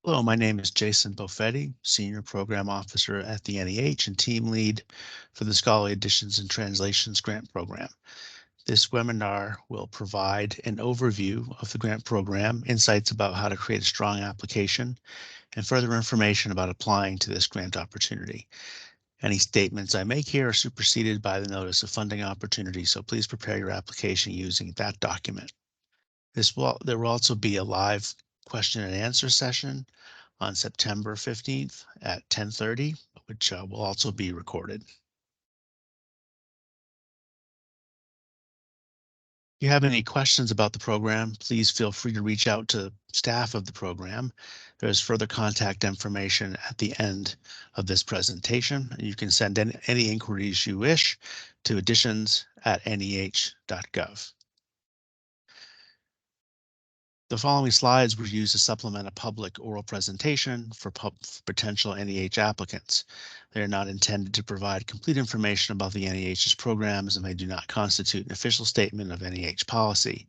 Hello, my name is Jason Bofetti, Senior Program Officer at the NEH and Team Lead for the Scholarly Editions and Translations Grant Program. This webinar will provide an overview of the grant program, insights about how to create a strong application, and further information about applying to this grant opportunity. Any statements I make here are superseded by the Notice of Funding Opportunity, so please prepare your application using that document. There will also be a live question and answer session on September 15th at 10:30, which will also be recorded. If you have any questions about the program, please feel free to reach out to staff of the program. There's further contact information at the end of this presentation. You can send any inquiries you wish to editions@neh.gov. The following slides were used to supplement a public oral presentation for potential NEH applicants. They are not intended to provide complete information about the NEH's programs, and they do not constitute an official statement of NEH policy.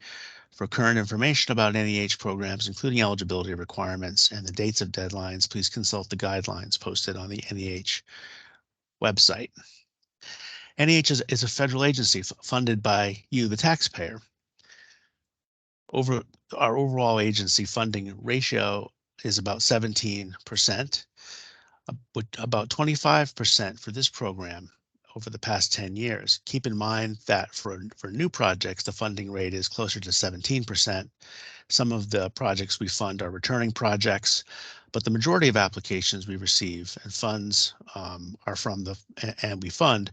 For current information about NEH programs, including eligibility requirements and the dates of deadlines, please consult the guidelines posted on the NEH website. NEH is a federal agency funded by you, the taxpayer. Our overall agency funding ratio is about 17%, about 25% for this program over the past 10 years. Keep in mind that for new projects, the funding rate is closer to 17%. Some of the projects we fund are returning projects, but the majority of applications we receive and funds we fund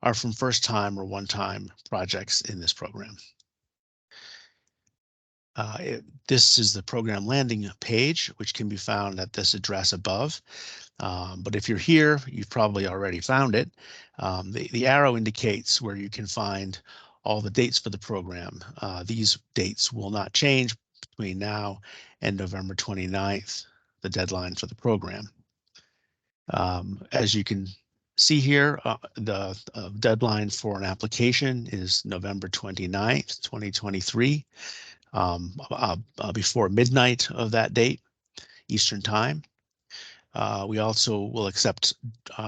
are from first-time or one-time projects in this program. This is the program landing page, which can be found at this address above. But if you're here, you've probably already found it. The arrow indicates where you can find all the dates for the program. These dates will not change between now and November 29th, the deadline for the program. As you can see here, the deadline for an application is November 29th, 2023. Before midnight of that date, Eastern Time. We also will accept,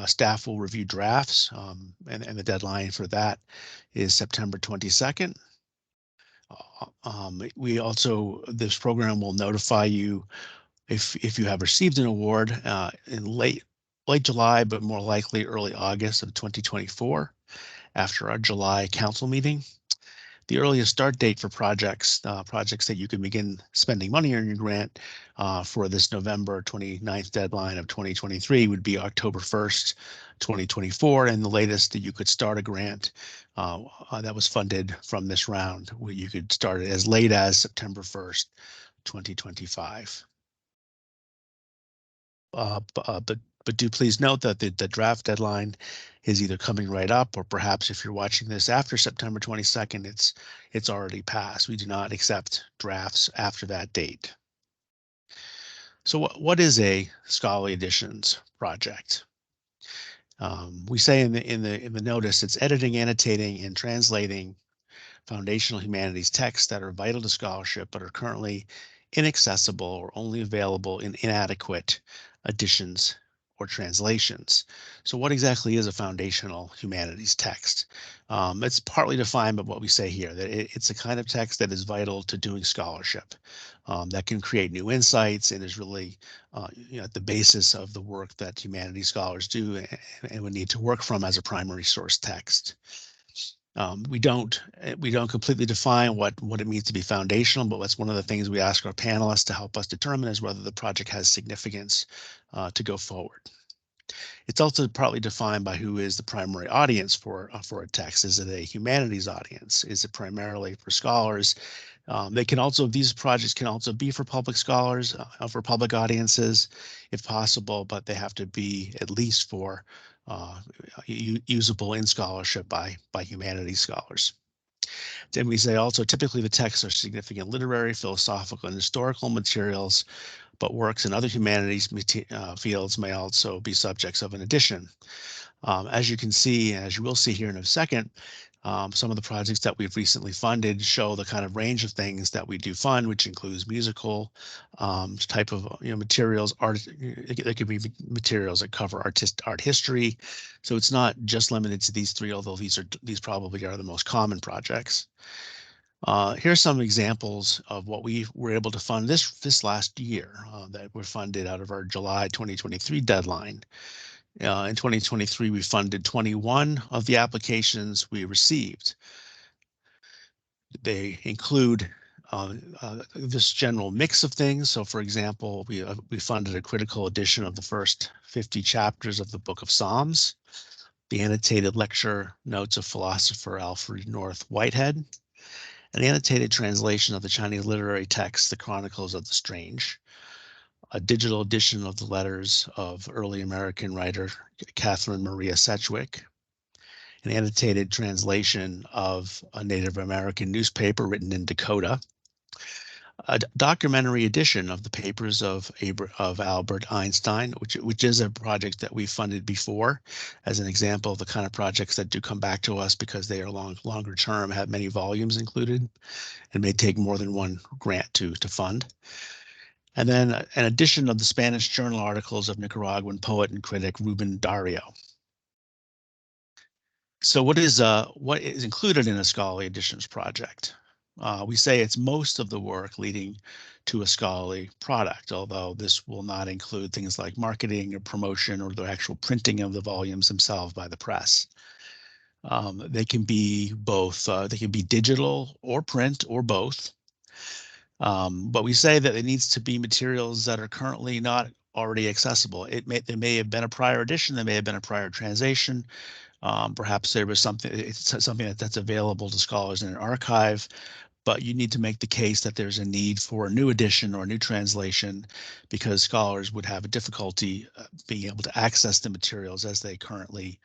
staff will review drafts, and the deadline for that is September 22nd. This program will notify you if you have received an award in late July, but more likely early August of 2024 after our July council meeting. The earliest start date for projects that you can begin spending money on your grant for this November 29th deadline of 2023 would be October 1st, 2024, and the latest that you could start a grant that was funded from this round, where you could start it as late as September 1st, 2025. But do please note that the draft deadline is either coming right up, or perhaps if you're watching this after September 22nd, it's already passed. We do not accept drafts after that date. So what is a scholarly editions project? We say in the notice, it's editing, annotating, and translating foundational humanities texts that are vital to scholarship but are currently inaccessible or only available in inadequate editions or translations. So what exactly is a foundational humanities text? It's partly defined by what we say here, that it's a kind of text that is vital to doing scholarship, that can create new insights and is really at the basis of the work that humanities scholars do and would need to work from as a primary source text. We don't completely define what it means to be foundational, but that's one of the things we ask our panelists to help us determine is whether the project has significance to go forward. It's also partly defined by who is the primary audience for a text. Is it a humanities audience? Is it primarily for scholars? These projects can also be for public scholars, for public audiences, if possible, but they have to be at least for usable in scholarship by humanities scholars. Then we say also typically the texts are significant literary, philosophical, and historical materials, but works in other humanities fields may also be subjects of an edition. As you can see, as you will see here in a second, Some of the projects that we've recently funded show the kind of range of things that we do fund, which includes musical type of materials, art. There could be materials that cover art history. So it's not just limited to these three, although these probably are the most common projects. Here's some examples of what we were able to fund this last year that were funded out of our July 2023 deadline. In 2023, we funded 21 of the applications we received. They include this general mix of things. So, for example, we funded a critical edition of the first 50 chapters of the Book of Psalms, the annotated lecture notes of philosopher Alfred North Whitehead, an annotated translation of the Chinese literary text, The Chronicles of the Strange, a digital edition of the letters of early American writer Catherine Maria Sedgwick, an annotated translation of a Native American newspaper written in Dakota, a documentary edition of the papers of Albert Einstein, which is a project that we funded before, as an example of the kind of projects that do come back to us because they are longer term, have many volumes included, and may take more than one grant to fund. And then an edition of the Spanish journal articles of Nicaraguan poet and critic Ruben Dario. So what is included in a scholarly editions project? We say it's most of the work leading to a scholarly product, although this will not include things like marketing or promotion or the actual printing of the volumes themselves by the press. They can be both, they can be digital or print or both. But we say that it needs to be materials that are currently not already accessible. There may have been a prior edition, there may have been a prior translation. Perhaps there was something that's available to scholars in an archive, but you need to make the case that there's a need for a new edition or a new translation because scholars would have a difficulty being able to access the materials as they currently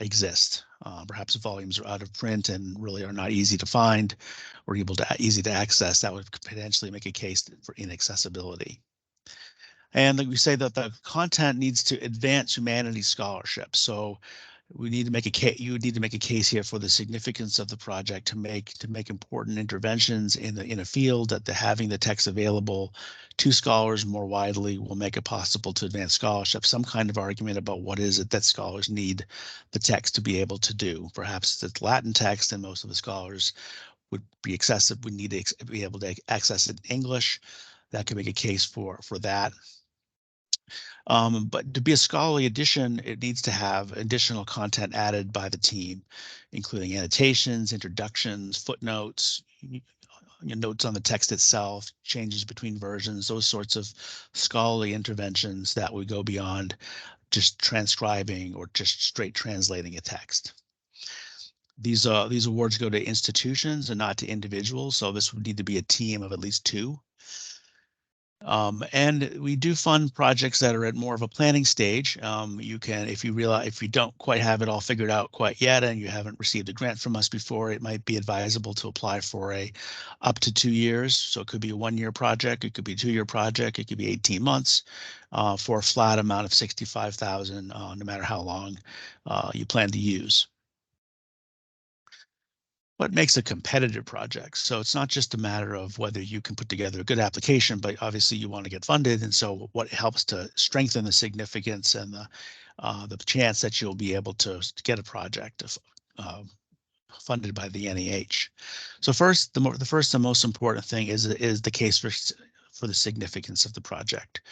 exist. Perhaps volumes are out of print and really are not easy to find or easy to access. That would potentially make a case for inaccessibility. And like we say that the content needs to advance humanities scholarship. So we need to make a case. You would need to make a case here for the significance of the project to make important interventions in a field that having the text available to scholars more widely will make it possible to advance scholarship. Some kind of argument about what is it that scholars need the text to be able to do. Perhaps it's Latin text, and most of the scholars would need to be able to access it in English. That could make a case for that. But to be a scholarly edition, it needs to have additional content added by the team, including annotations, introductions, footnotes, notes on the text itself, changes between versions, those sorts of scholarly interventions that would go beyond just transcribing or just straight translating a text. These awards go to institutions and not to individuals, so this would need to be a team of at least 2. And we do fund projects that are at more of a planning stage. You can, if you don't quite have it all figured out quite yet and you haven't received a grant from us before, it might be advisable to apply for up to 2 years. So it could be a 1-year project, it could be a 2-year project, it could be 18 months for a flat amount of $65,000, no matter how long you plan to use. What makes a competitive project? So it's not just a matter of whether you can put together a good application, but obviously you want to get funded. And so what helps to strengthen the significance and the chance that you'll be able to get a project funded by the NEH. So first, the first and most important thing is the case for the significance of the project.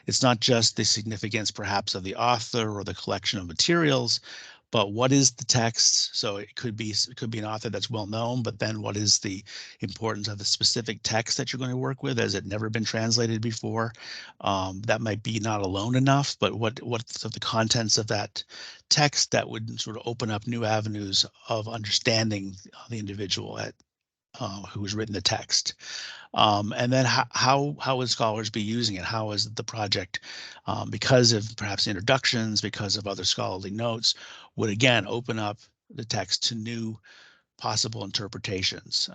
It's not just the significance perhaps of the author or the collection of materials, but what is the text? So it could be an author that's well known, but then what is the importance of the specific text that you're going to work with? Has it never been translated before? That might be not alone enough, but what's the contents of that text that would sort of open up new avenues of understanding the individual who has written the text. And then how would scholars be using it? How is the project, because of perhaps introductions, because of other scholarly notes, would again open up the text to new possible interpretations,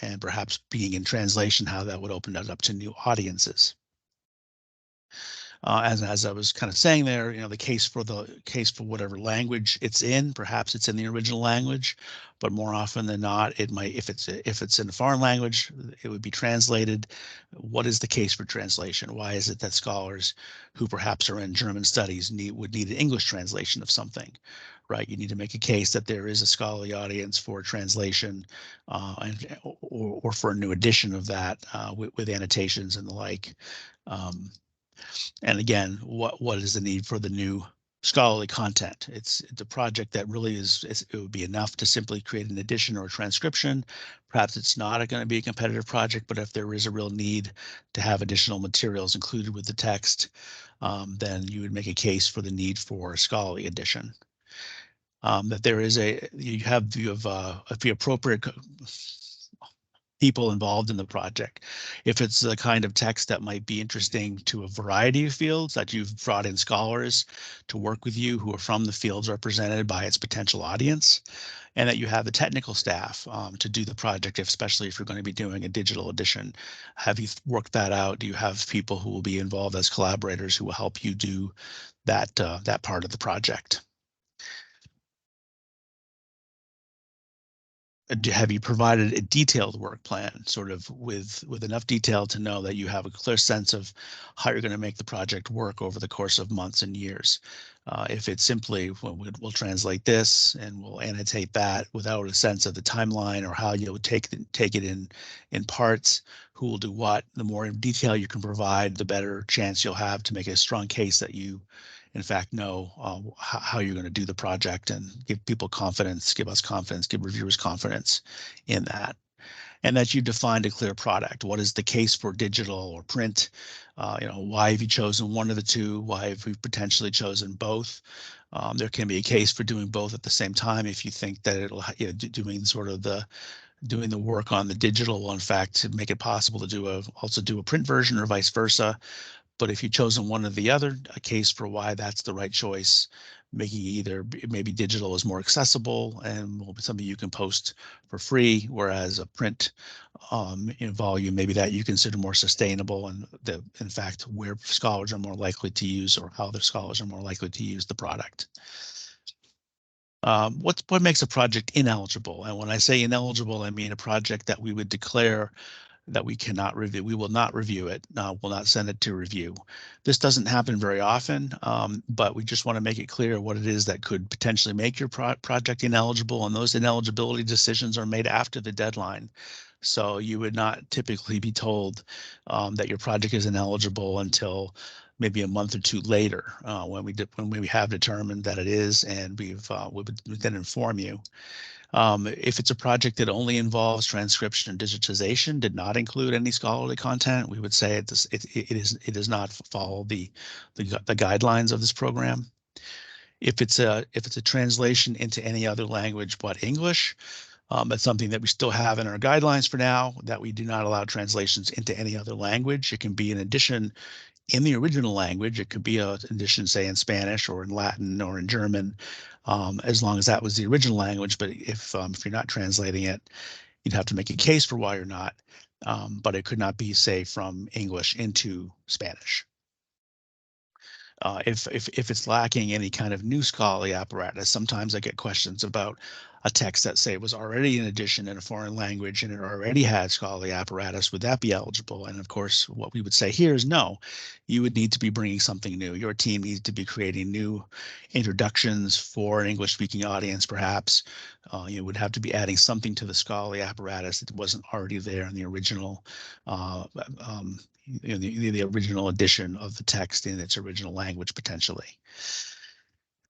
and perhaps being in translation, how that would open it up to new audiences. As I was kind of saying there, the case for whatever language it's in, perhaps it's in the original language, but more often than not, it might, if it's in a foreign language, it would be translated. What is the case for translation? Why is it that scholars who perhaps are in German studies would need an English translation of something, right? You need to make a case that there is a scholarly audience for translation, or for a new edition of that, with annotations and the like. Um, and again, what is the need for the new scholarly content? It's a project that really it would be enough to simply create an edition or a transcription. Perhaps it's not going to be a competitive project, but if there is a real need to have additional materials included with the text, then you would make a case for the need for a scholarly edition. That there is you have the appropriate people involved in the project. If it's the kind of text that might be interesting to a variety of fields, that you've brought in scholars to work with you who are from the fields represented by its potential audience, and that you have the technical staff, to do the project, especially if you're going to be doing a digital edition. Have you worked that out? Do you have people who will be involved as collaborators who will help you do that part of the project? Have you provided a detailed work plan, sort of with enough detail to know that you have a clear sense of how you're going to make the project work over the course of months and years? If it's simply, well, we'll translate this and we'll annotate that without a sense of the timeline or how you'll take it in parts, who will do what, the more detail you can provide, the better chance you'll have to make a strong case that you in fact know how you're going to do the project, and give people confidence, give us confidence, give reviewers confidence in that. And that you defined a clear product. What is the case for digital or print? Why have you chosen one of the two? Why have we potentially chosen both? There can be a case for doing both at the same time if you think that it'll, doing the work on the digital will in fact make it possible to also do a print version, or vice versa. But if you've chosen one or the other, a case for why that's the right choice, making either maybe digital is more accessible and will be something you can post for free, whereas a print, volume, maybe that you consider more sustainable, and in fact, where scholars are more likely to use, or how their scholars are more likely to use the product. What makes a project ineligible? And when I say ineligible, I mean a project that we would declare that we cannot review. We will not review it. Will not send it to review. This doesn't happen very often, but we just want to make it clear what it is that could potentially make your project ineligible, and those ineligibility decisions are made after the deadline. So you would not typically be told that your project is ineligible until maybe a month or two later, when we have determined that it is, and we would then inform you. If it's a project that only involves transcription and digitization, did not include any scholarly content, we would say it does not follow the guidelines of this program. If it's a translation into any other language but English, that's something that we still have in our guidelines for now, that we do not allow translations into any other language. It can be an addition in the original language. It could be an edition, say, in Spanish or in Latin or in German, as long as that was the original language. But if you're not translating it, you'd have to make a case for why you're not. But it could not be, say, from English into Spanish. If it's lacking any kind of new scholarly apparatus, sometimes I get questions about a text that, say, was already an edition in a foreign language and it already had scholarly apparatus. Would that be eligible? And of course, what we would say here is no. You would need to be bringing something new. Your team needs to be creating new introductions for an English-speaking audience, perhaps. You would have to be adding something to the scholarly apparatus that wasn't already there in the original, uh, um, the original edition of the text in its original language, potentially.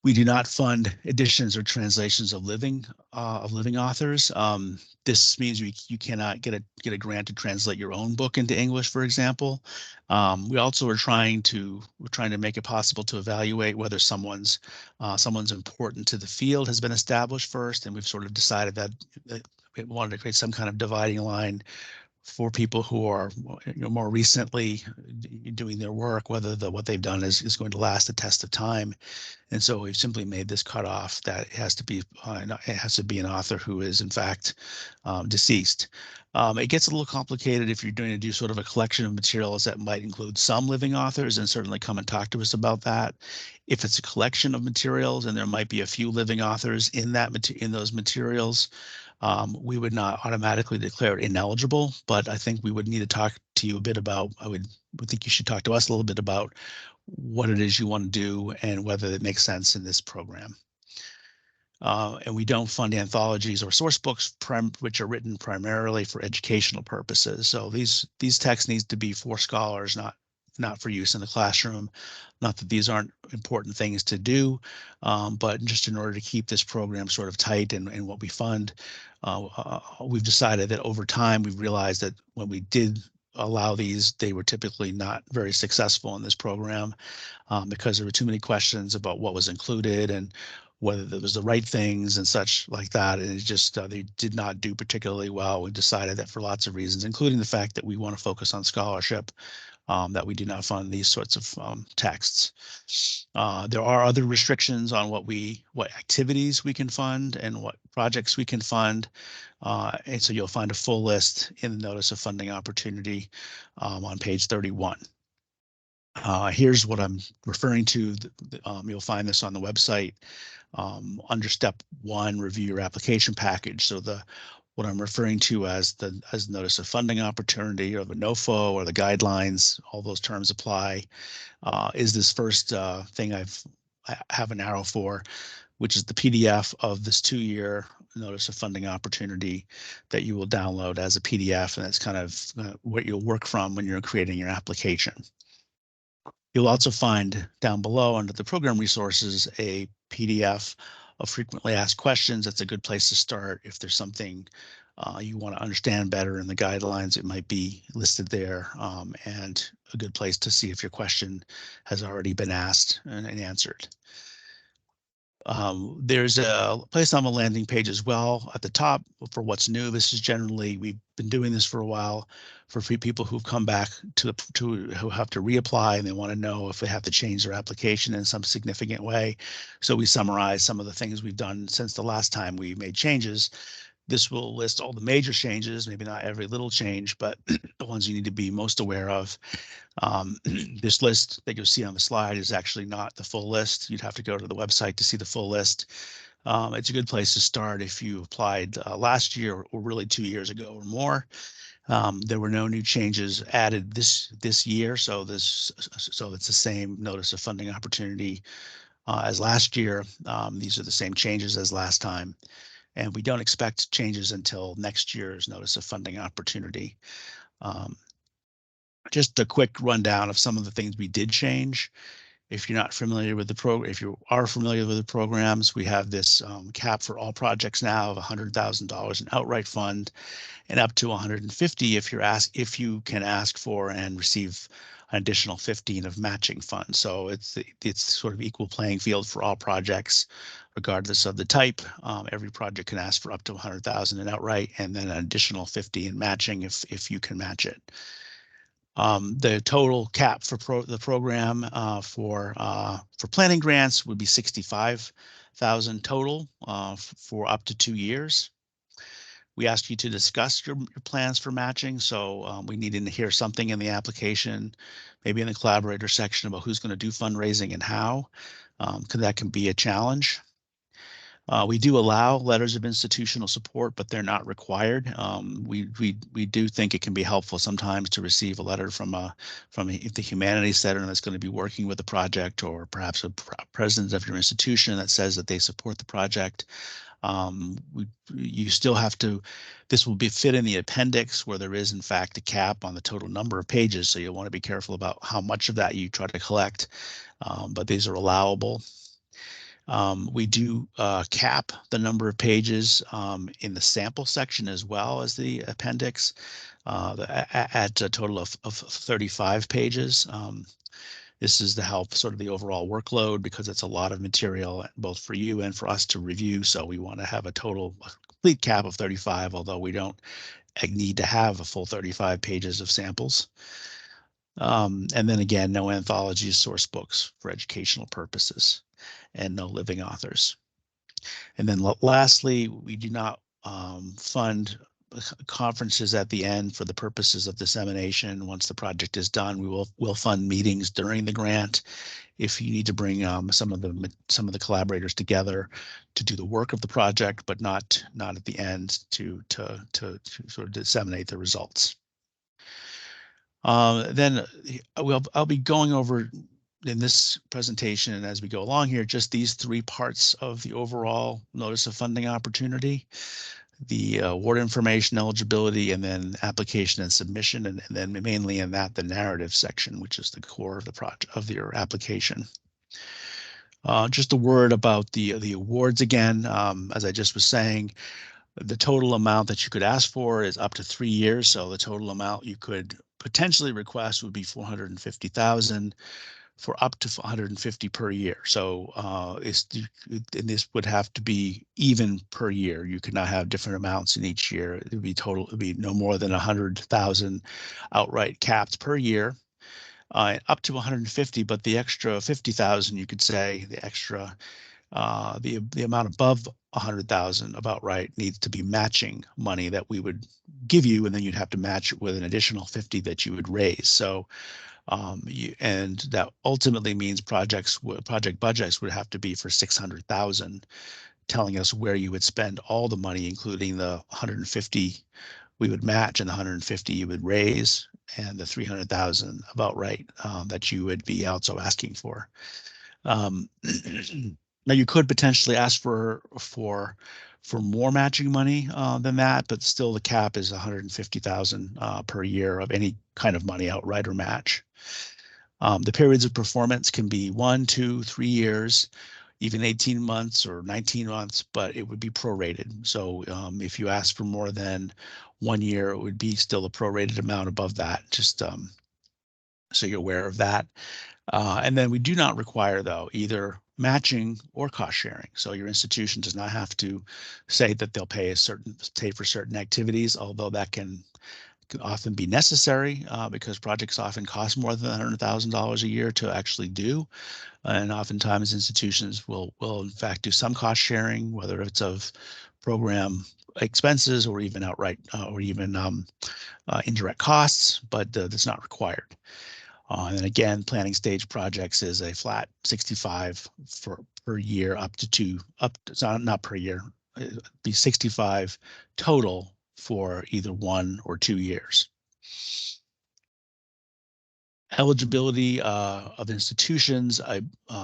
We do not fund editions or translations of living authors. This means you cannot get a grant to translate your own book into English, for example. We also are we're trying to make it possible to evaluate whether someone's important to the field has been established first, and we've sort of decided that we wanted to create some kind of dividing line for people who are more recently doing their work, whether what they've done is going to last the test of time. And so we've simply made this cutoff that it has to be an author who is in fact deceased. It gets a little complicated if you're going to do sort of a collection of materials that might include some living authors, and certainly come and talk to us about that. If it's a collection of materials and there might be a few living authors in those materials, we would not automatically declare it ineligible, but I think we would need to talk to you a bit about, would think you should talk to us a little bit about what it is you want to do and whether it makes sense in this program. And we don't fund anthologies or source books which are written primarily for educational purposes. So these texts need to be for scholars, not for use in the classroom. Not that these aren't important things to do, but just in order to keep this program sort of tight in what we fund, we've decided that over time we've realized that when we did allow these, they were typically not very successful in this program, because there were too many questions about what was included and whether there was the right things and such like that. And it just, they did not do particularly well. We decided that for lots of reasons, including the fact that we want to focus on scholarship, that we do not fund these sorts of texts. There are other restrictions on what activities we can fund and what projects we can fund. And so you'll find a full list in the notice of funding opportunity on page 31. Here's what I'm referring to. You'll find this on the website under step 1, review your application package. So what I'm referring to as notice of funding opportunity, or the NOFO, or the guidelines, all those terms apply, is this first thing I have an arrow for, which is the PDF of this 2-year notice of funding opportunity that you will download as a PDF, and that's kind of what you'll work from when you're creating your application. You'll also find down below under the program resources a PDF of frequently asked questions. That's a good place to start. If there's something you want to understand better in the guidelines, it might be listed there, and a good place to see if your question has already been asked and answered. There's a place on the landing page as well at the top for what's new. This is generally, we've been doing this for a while for people who've come back who have to reapply, and they want to know if they have to change their application in some significant way. So we summarize some of the things we've done since the last time we made changes. This will list all the major changes, maybe not every little change, but the ones you need to be most aware of. This list that you'll see on the slide is actually not the full list. You'd have to go to the website to see the full list. It's a good place to start if you applied last year or really 2 years ago or more. There were no new changes added this year, so it's the same notice of funding opportunity as last year. These are the same changes as last time, and we don't expect changes until next year's notice of funding opportunity. Just a quick rundown of some of the things we did change. If you're not familiar with the program, if you are familiar with the programs, we have this cap for all projects now of $100,000 in outright fund, and up to 150 if you can ask for and receive an additional 15 of matching funds. So it's sort of equal playing field for all projects, regardless of the type. Every project can ask for up to 100,000 in outright, and then an additional 50 in matching if you can match it. The total cap for the program for planning grants would be 65,000 total for up to 2 years. We asked you to discuss your plans for matching, so we need to hear something in the application, maybe in the collaborator section, about who's going to do fundraising and how, because that can be a challenge. We do allow letters of institutional support, but they're not required. We do think it can be helpful sometimes to receive a letter from the humanities center that's going to be working with the project, or perhaps a president of your institution that says that they support the project. You still have to, this will be fit in the appendix, where there is in fact a cap on the total number of pages. So you'll want to be careful about how much of that you try to collect, but these are allowable. We do cap the number of pages in the sample section as well as the appendix at a total of 35 pages. This is to help sort of the overall workload, because it's a lot of material both for you and for us to review. So we want to have a complete cap of 35, although we don't need to have a full 35 pages of samples. And then again, no anthologies, source books for educational purposes, and no living authors. And then lastly, we do not fund conferences at the end for the purposes of dissemination. Once the project is done, we'll fund meetings during the grant if you need to bring some of the collaborators together to do the work of the project, but not at the end to sort of disseminate the results. Then I'll be going over in this presentation and as we go along here, just these three parts of the overall notice of funding opportunity: the award information, eligibility, and then application and submission, and then mainly in that the narrative section, which is the core of the project of your application. Just a word about the awards again. As I just was saying, the total amount that you could ask for is up to 3 years. So the total amount you could potentially request would be 450,000 for up to 150 per year. So and this would have to be even per year. You could not have different amounts in each year. It would be total. It would be no more than 100,000 outright capped per year. Up to 150, but the extra 50,000, you could say, the extra the amount above 100,000 about right needs to be matching money that we would give you, and then you'd have to match it with an additional 50 that you would raise. So and that ultimately means project budgets would have to be for 600,000, telling us where you would spend all the money, including the 150 we would match and the 150 you would raise, and the 300,000 about right that you would be also asking for. Now you could potentially ask for more matching money than that, but still the cap is 150,000 per year of any kind of money, outright or match. The periods of performance can be 1, 2, 3 years, even 18 months or 19 months, but it would be prorated. So if you ask for more than 1 year, it would be still a prorated amount above that, just so you're aware of that. And then we do not require, though, either matching or cost sharing. So your institution does not have to say that they'll pay for certain activities, although that can often be necessary because projects often cost more than $100,000 a year to actually do. And oftentimes institutions will in fact do some cost sharing, whether it's of program expenses or even outright or even indirect costs, but that's not required. And then again, planning stage projects is a flat 65 per year, not per year, it'd be 65 total for either 1 or 2 years. Eligibility of institutions.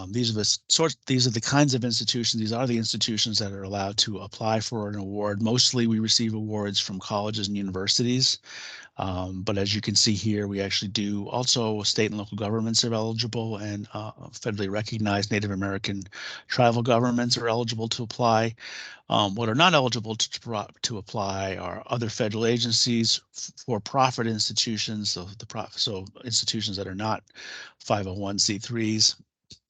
These are the kinds of institutions. These are the institutions that are allowed to apply for an award. Mostly, we receive awards from colleges and universities. But as you can see here, we actually do also state and local governments are eligible, and federally recognized Native American tribal governments are eligible to apply. What are not eligible to apply are other federal agencies, for-profit institutions, so institutions that are not 501c3s,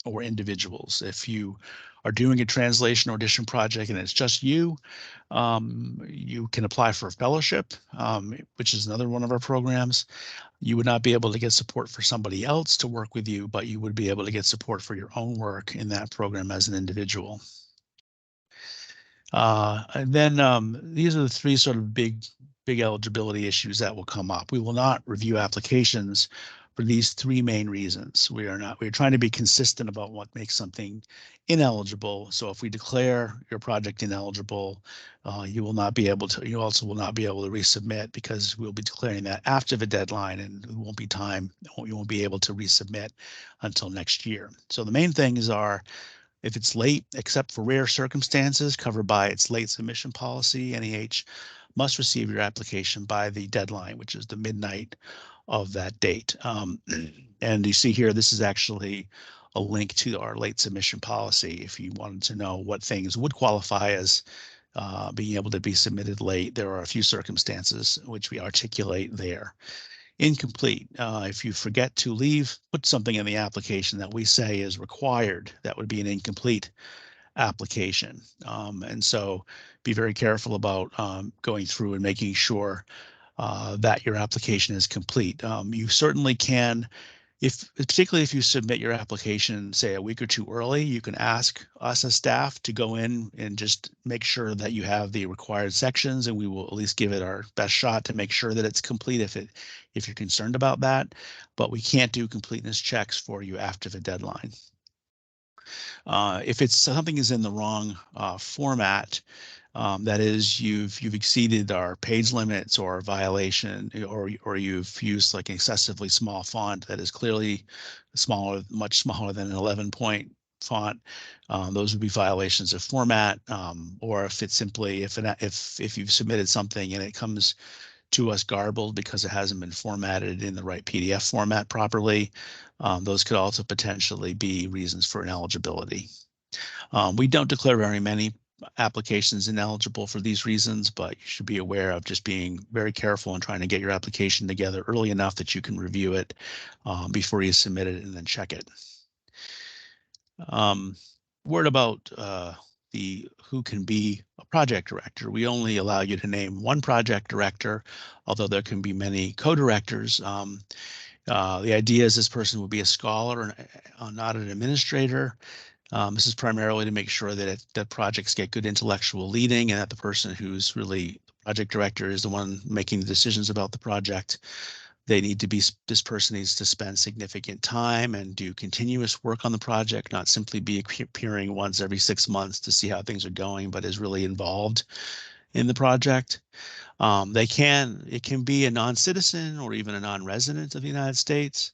or individuals. If you are doing a translation or audition project and it's just you, you can apply for a fellowship, which is another one of our programs. You would not be able to get support for somebody else to work with you, but you would be able to get support for your own work in that program as an individual. And then these are the three sort of big eligibility issues that will come up. We will not review applications for these three main reasons. We're trying to be consistent about what makes something ineligible. So if we declare your project ineligible, you also will not be able to resubmit, because we'll be declaring that after the deadline, and it won't be time. You won't be able to resubmit until next year. So the main things are, if it's late, except for rare circumstances covered by its late submission policy, NEH must receive your application by the deadline, which is the midnight of that date. And you see here, this is actually a link to our late submission policy. If you wanted to know what things would qualify as being able to be submitted late, there are a few circumstances which we articulate there. Incomplete. If you forget to put something in the application that we say is required, that would be an incomplete application. And so be very careful about going through and making sure that your application is complete. You certainly can, if particularly if you submit your application, say a week or two early, you can ask us as staff to go in and just make sure that you have the required sections, and we will at least give it our best shot to make sure that it's complete if you're concerned about that. But we can't do completeness checks for you after the deadline. If it's something is in the wrong format, that is, you've exceeded our page limits or violation, or you've used like an excessively small font that is clearly smaller, much smaller than an 11-point font. Those would be violations of format. Or if it's simply if you've submitted something and it comes to us garbled because it hasn't been formatted in the right PDF format properly, those could also potentially be reasons for ineligibility. We don't declare very many applications ineligible for these reasons, but you should be aware of just being very careful and trying to get your application together early enough that you can review it before you submit it and then check it. Word about the who can be a project director. We only allow you to name one project director, although there can be many co-directors. The idea is this person will be a scholar and not an administrator. This is primarily to make sure that projects get good intellectual leading and that the person who's really the project director is the one making the decisions about the project. This person needs to spend significant time and do continuous work on the project, not simply be appearing once every 6 months to see how things are going, but is really involved in the project. It can be a non-citizen or even a non-resident of the United States.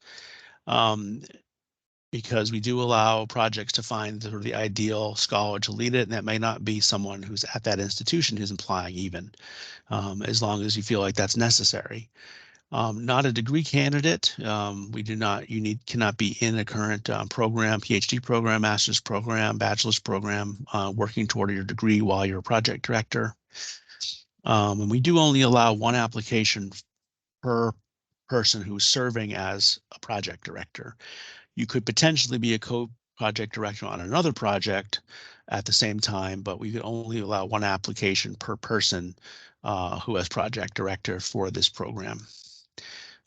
Because we do allow projects to find sort of the ideal scholar to lead it, and that may not be someone who's at that institution who's applying even, as long as you feel like that's necessary. Not a degree candidate. Cannot be in a current program, PhD program, master's program, bachelor's program, working toward your degree while you're a project director. And we do only allow one application per person who's serving as a project director. You could potentially be a co-project director on another project at the same time, but we could only allow one application per person who has project director for this program.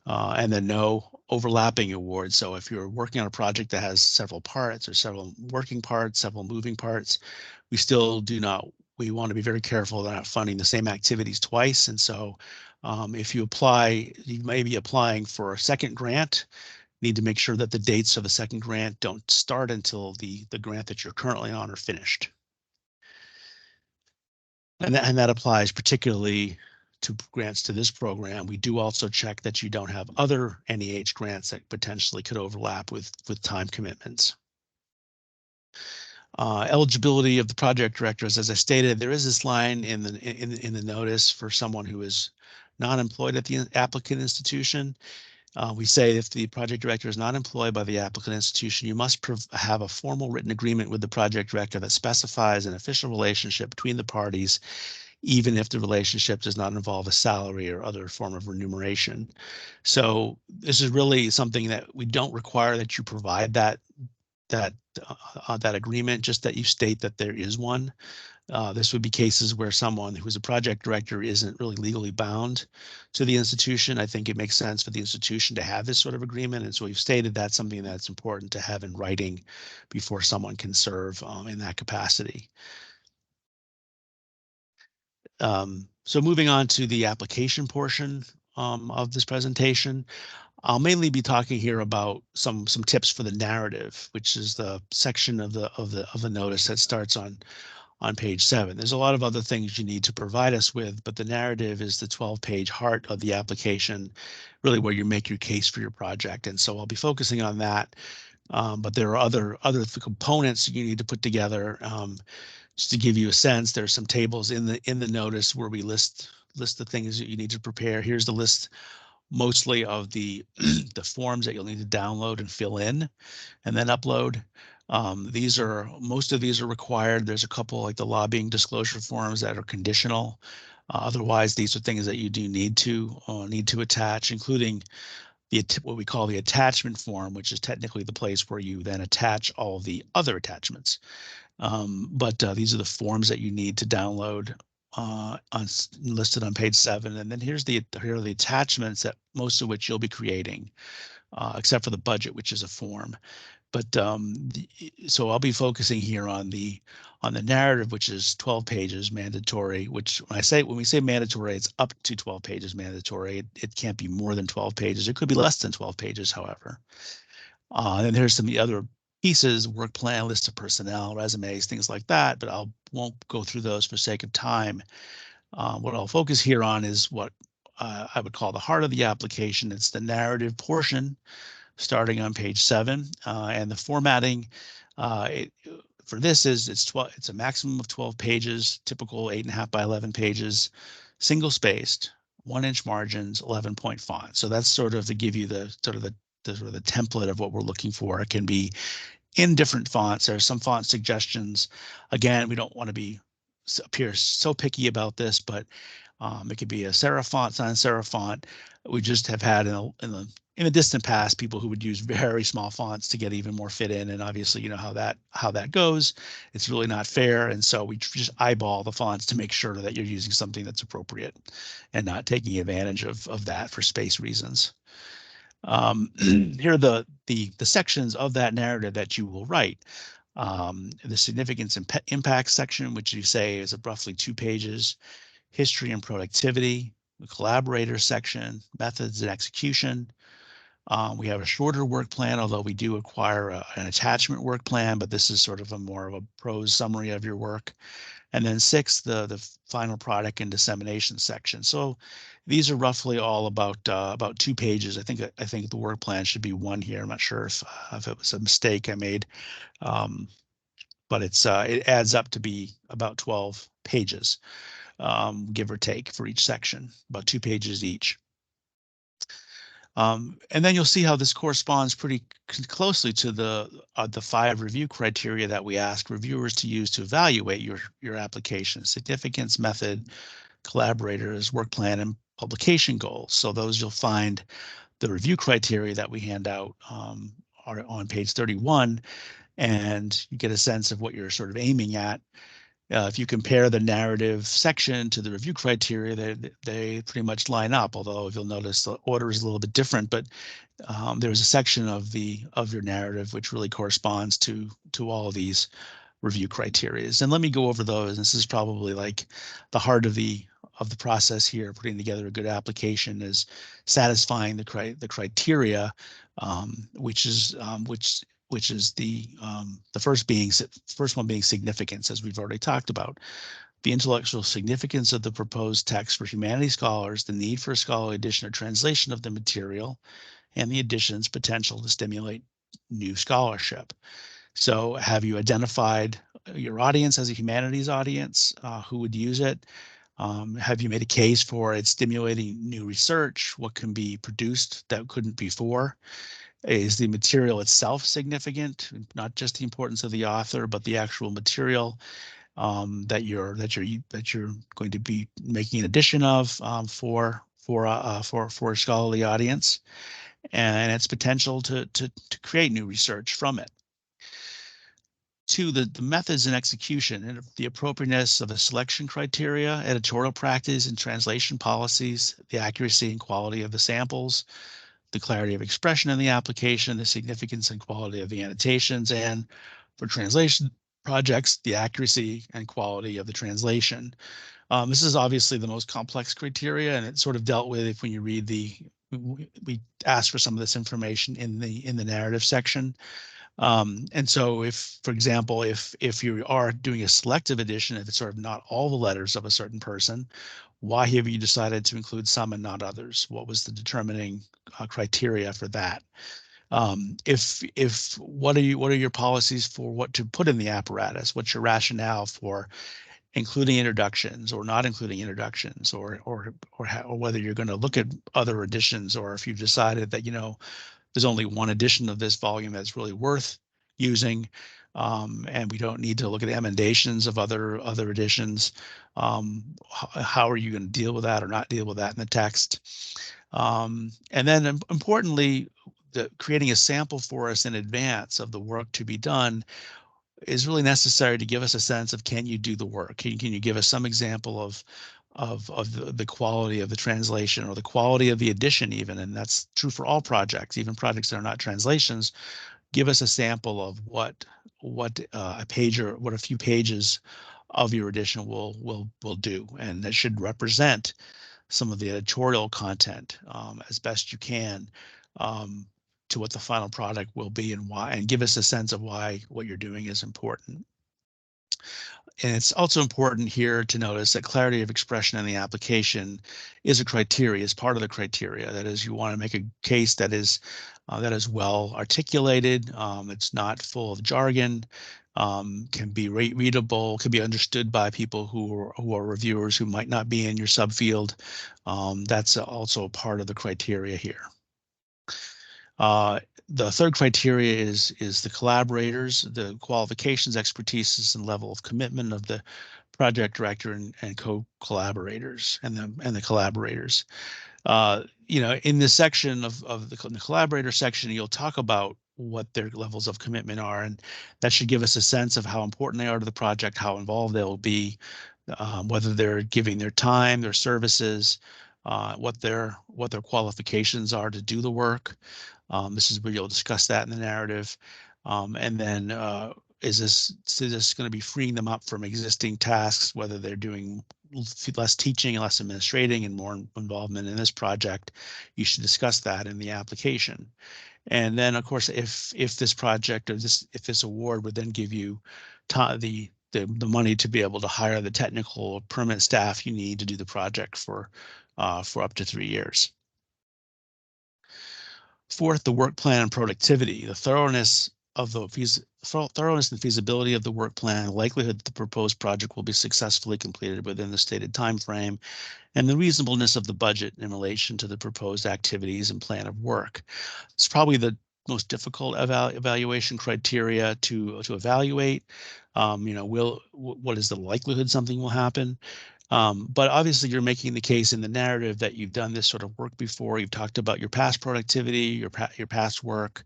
And then no overlapping awards. So if you're working on a project that has several parts or several working parts, several moving parts, we want to be very careful about not funding the same activities twice. And so if you apply, you may be applying for a second grant, need to make sure that the dates of the second grant don't start until the grant that you're currently on are finished. And that applies particularly to grants to this program. We do also check that you don't have other NEH grants that potentially could overlap with time commitments. Eligibility of the project directors, as I stated, there is this line in the notice for someone who is not employed at the applicant institution. We say if the project director is not employed by the applicant institution, you must have a formal written agreement with the project director that specifies an official relationship between the parties, even if the relationship does not involve a salary or other form of remuneration. So this is really something that we don't require that you provide that agreement, just that you state that there is one. This would be cases where someone who's a project director isn't really legally bound to the institution. I think it makes sense for the institution to have this sort of agreement. And so we've stated that's something that's important to have in writing before someone can serve in that capacity. So moving on to the application portion of this presentation, I'll mainly be talking here about some tips for the narrative, which is the section of the notice that starts on page 7. There's a lot of other things you need to provide us with, but the narrative is the 12-page heart of the application, really where you make your case for your project. And so I'll be focusing on that. But there are other components you need to put together. Just to give you a sense, there's some tables in the notice where we list the things that you need to prepare. Here's the list mostly of the the forms that you'll need to download and fill in and then upload. Most of these are required. There's a couple like the lobbying disclosure forms that are conditional. Otherwise, these are things that you do need to attach, including what we call the attachment form, which is technically the place where you then attach all the other attachments. But these are the forms that you need to download listed on page 7. And then here are the attachments that most of which you'll be creating, except for the budget, which is a form. But so I'll be focusing here on the narrative, which is 12 pages mandatory. Which when we say mandatory, it's up to 12 pages mandatory. It can't be more than 12 pages. It could be less than 12 pages, however. And there's some of the other pieces: work plan, list of personnel, resumes, things like that. But won't go through those for sake of time. What I'll focus here on is what I would call the heart of the application. It's the narrative portion, starting on page 7, and the formatting for this is it's a maximum of 12 pages, typical 8.5 by 11 pages, single spaced, 1-inch margins, 11-point font. So that's sort of to give you the template of what we're looking for. It can be in different fonts. There are some font suggestions. Again, we don't want to appear so picky about this, but it could be a serif font, sans serif font. We just have had in the distant past people who would use very small fonts to get even more fit in, and obviously you know how that goes. It's really not fair, and so we just eyeball the fonts to make sure that you're using something that's appropriate and not taking advantage of that for space reasons. Here are the sections of that narrative that you will write. The significance and impact section, which you say is roughly 2 pages. History and productivity, the collaborator section, methods and execution. We have a shorter work plan, although we do require an attachment work plan, but this is sort of more of a prose summary of your work. And then 6, the final product and dissemination section. So these are roughly all about 2 pages. I think the work plan should be 1 here. I'm not sure if it was a mistake I made, but it adds up to be about 12 pages, give or take, for each section, about 2 pages each. And then you'll see how this corresponds pretty closely to the 5 review criteria that we ask reviewers to use to evaluate your application: significance, method, collaborators, work plan, and publication goals. So those you'll find the review criteria that we hand out are on page 31, and you get a sense of what you're sort of aiming at. If you compare the narrative section to the review criteria, they pretty much line up, although if you'll notice the order is a little bit different, but there's a section of your narrative which really corresponds to all of these review criteria. And let me go over those. This is probably like the heart of the process here. Putting together a good application is satisfying the criteria, which is the first one being significance, as we've already talked about. The intellectual significance of the proposed text for humanities scholars, the need for a scholarly edition or translation of the material, and the edition's potential to stimulate new scholarship. So have you identified your audience as a humanities audience who would use it? Have you made a case for it stimulating new research? What can be produced that couldn't before? Is the material itself significant? Not just the importance of the author, but the actual material that you're going to be making an edition of for a scholarly audience, and its potential to create new research from it. 2, the methods and execution and the appropriateness of the selection criteria, editorial practice and translation policies, the accuracy and quality of the samples, the clarity of expression in the application, the significance and quality of the annotations, and for translation projects, the accuracy and quality of the translation. This is obviously the most complex criteria, and it's sort of dealt with when you read we ask for some of this information in the narrative section. And so if, for example, if you are doing a selective edition, if it's sort of not all the letters of a certain person, why have you decided to include some and not others? What was the determining criteria for that? What are your policies for what to put in the apparatus? What's your rationale for including introductions or not including introductions, or whether you're going to look at other editions, or if you've decided that there's only one edition of this volume that's really worth using, and we don't need to look at emendations of other editions. How are you going to deal with that or not deal with that in the text? And then importantly, creating a sample for us in advance of the work to be done is really necessary to give us a sense of, can you do the work? Can you give us some example of the quality of the translation or the quality of the edition even? And that's true for all projects, even projects that are not translations. Give us a sample of what a page or what a few pages of your edition will do, and that should represent some of the editorial content as best you can, um, to what the final product will be and why, and give us a sense of why what you're doing is important. And it's also important here to notice that clarity of expression in the application is a criteria, is part of the criteria. That is, you want to make a case that is well articulated. It's not full of jargon. Can be readable, can be understood by people who are reviewers who might not be in your subfield. That's also part of the criteria here. Uh, the third criteria is the collaborators, the qualifications, expertise, and level of commitment of the project director and co-collaborators and the collaborators. In this section of the collaborator section, you'll talk about what their levels of commitment are, and that should give us a sense of how important they are to the project, how involved they'll be, whether they're giving their time, their services, what their qualifications are to do the work. This is where you'll discuss that in the narrative. And then is this going to be freeing them up from existing tasks, whether they're doing less teaching, less administrating, and more involvement in this project? You should discuss that in the application. And then, of course, if this project or if this award would then give you the money to be able to hire the technical or permanent staff you need to do the project for up to 3 years. Fourth, the work plan and productivity, the thoroughness and feasibility of the work plan, the likelihood that the proposed project will be successfully completed within the stated time frame, and the reasonableness of the budget in relation to the proposed activities and plan of work. It's probably the most difficult evaluation criteria to evaluate. What is the likelihood something will happen? But obviously, you're making the case in the narrative that you've done this sort of work before. You've talked about your past productivity, your past work.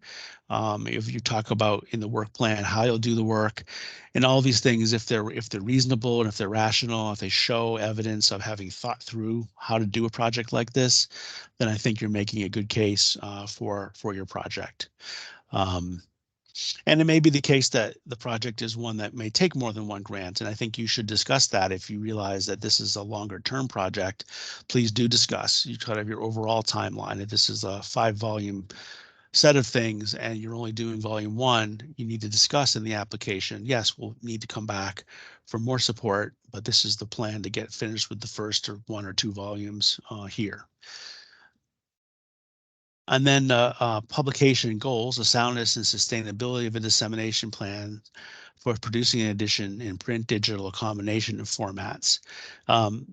If you talk about in the work plan how you'll do the work, and all these things, if they're reasonable and if they're rational, if they show evidence of having thought through how to do a project like this, then I think you're making a good case for your project. And it may be the case that the project is one that may take more than one grant. And I think you should discuss that. If you realize that this is a longer term project, please do discuss. You try to have your overall timeline. If this is a 5-volume set of things and you're only doing volume 1, you need to discuss in the application. Yes, we'll need to come back for more support, but this is the plan to get finished with the first or 1 or 2 volumes here. And then publication goals, the soundness and sustainability of a dissemination plan for producing an edition in print, digital, a combination of formats.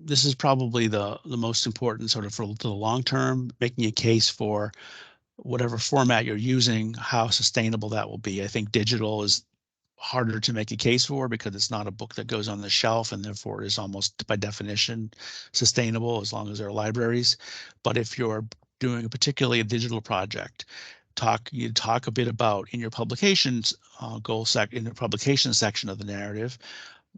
This is probably the most important sort of for the long term, making a case for whatever format you're using, how sustainable that will be. I think digital is harder to make a case for because it's not a book that goes on the shelf and therefore is almost by definition sustainable as long as there are libraries. But if you're doing particularly a digital project, you talk a bit about in your publications in the publication section of the narrative,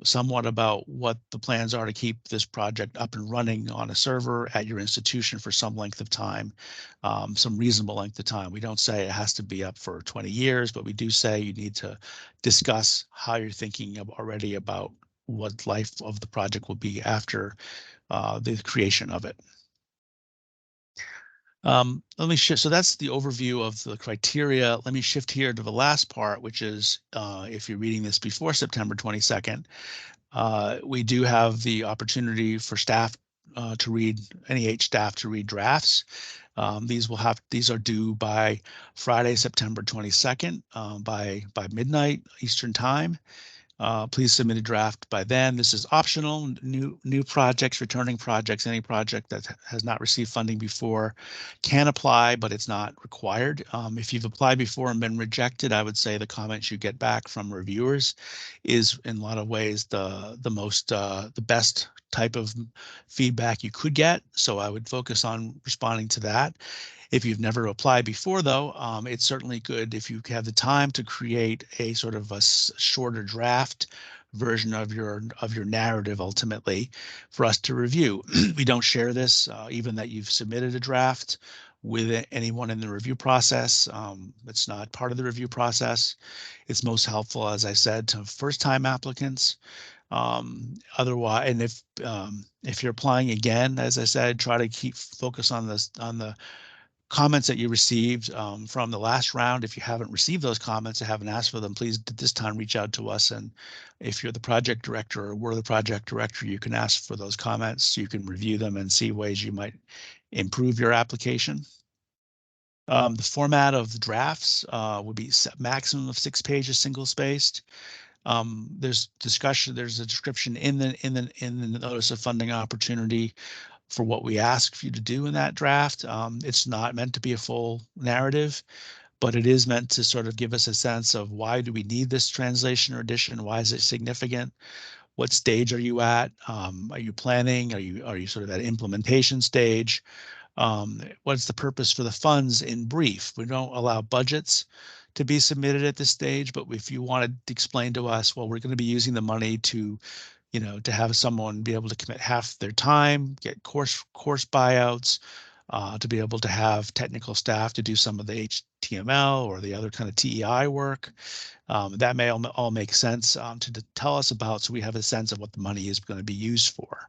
somewhat about what the plans are to keep this project up and running on a server at your institution for some length of time, some reasonable length of time. We don't say it has to be up for 20 years, but we do say you need to discuss how you're thinking already about what life of the project will be after the creation of it. Let me shift. So that's the overview of the criteria. Let me shift here to the last part, which is if you're reading this before September 22nd, we do have the opportunity for staff to read, NEH staff to read drafts. These are due by Friday, September 22nd by midnight Eastern time. Please submit a draft by then. This is optional. New projects, returning projects, any project that has not received funding before can apply, but it's not required. If you've applied before and been rejected, I would say the comments you get back from reviewers is in a lot of ways the best type of feedback you could get. So I would focus on responding to that. If you've never applied before, though, it's certainly good if you have the time to create a sort of a shorter draft version of your narrative ultimately for us to review. We don't share this, even that you've submitted a draft with anyone in the review process. It's not part of the review process. It's most helpful, as I said, to first-time applicants. Otherwise, and if you're applying again, as I said, try to keep focus on the comments that you received from the last round. If you haven't received those comments or haven't asked for them, please this time reach out to us. And if you're the project director or we're the project director, you can ask for those comments. You can review them and see ways you might improve your application. The format of the drafts would be maximum of 6 pages, single spaced. There's a description in the notice of funding opportunity for what we ask for you to do in that draft. It's not meant to be a full narrative, but it is meant to sort of give us a sense of why do we need this translation or edition? Why is it significant? What stage are you at? Are you planning? Are you sort of at implementation stage? What's the purpose for the funds in brief? We don't allow budgets to be submitted at this stage, but if you wanted to explain to us, well, we're going to be using the money to to have someone be able to commit half their time, get course buyouts, to be able to have technical staff to do some of the HTML or the other kind of TEI work. That may all make sense to tell us about, so we have a sense of what the money is going to be used for.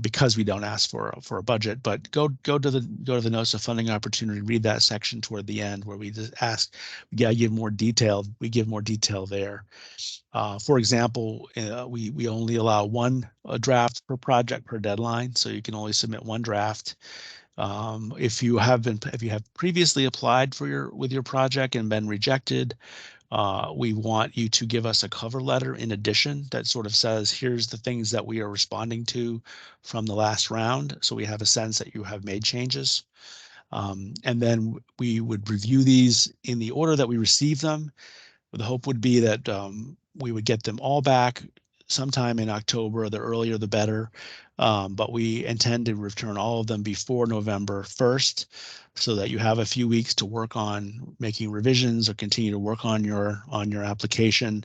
Because we don't ask for a budget, but go to the notice of funding opportunity, read that section toward the end where we just ask, yeah, give more detail. We give more detail there. For example, we only allow one draft per project per deadline, so you can only submit one draft. If you have previously applied with your project and been rejected, we want you to give us a cover letter in addition that sort of says, here's the things that we are responding to from the last round, so we have a sense that you have made changes. And then we would review these in the order that we receive them. The hope would be that we would get them all back sometime in October. The earlier, the better. But we intend to return all of them before November 1st, so that you have a few weeks to work on making revisions or continue to work on your application.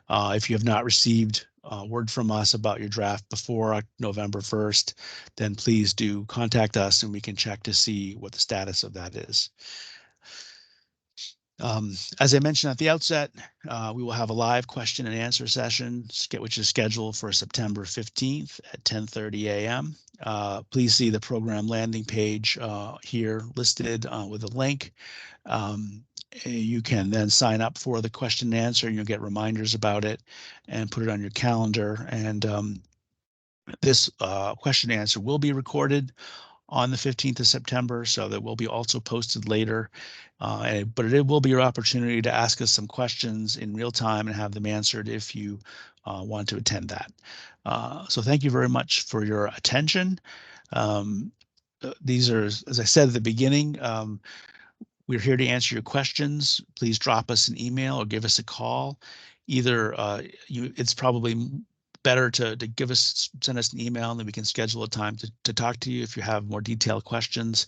If you have not received word from us about your draft before November 1st, then please do contact us and we can check to see what the status of that is. As I mentioned at the outset, we will have a live question and answer session, which is scheduled for September 15th at 10:30 a.m. Please see the program landing page here listed with a link. You can then sign up for the question and answer, and you'll get reminders about it and put it on your calendar. And this question and answer will be recorded on the 15th of September, so that will be also posted later. But it will be your opportunity to ask us some questions in real time and have them answered if you want to attend that. So thank you very much for your attention. These are, as I said at the beginning, we're here to answer your questions. Please drop us an email or give us a call. Either it's probably better to send us an email, and then we can schedule a time to talk to you if you have more detailed questions.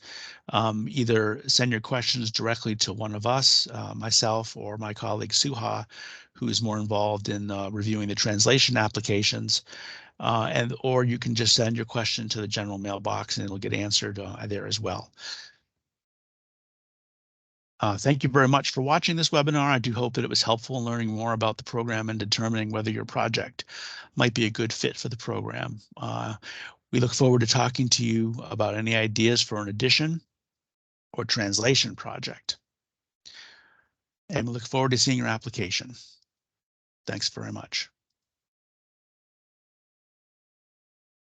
Either send your questions directly to one of us, myself or my colleague Suha, who is more involved in reviewing the translation applications, or you can just send your question to the general mailbox and it'll get answered there as well. Thank you very much for watching this webinar. I do hope that it was helpful in learning more about the program and determining whether your project might be a good fit for the program. We look forward to talking to you about any ideas for an addition or translation project. And we look forward to seeing your application. Thanks very much.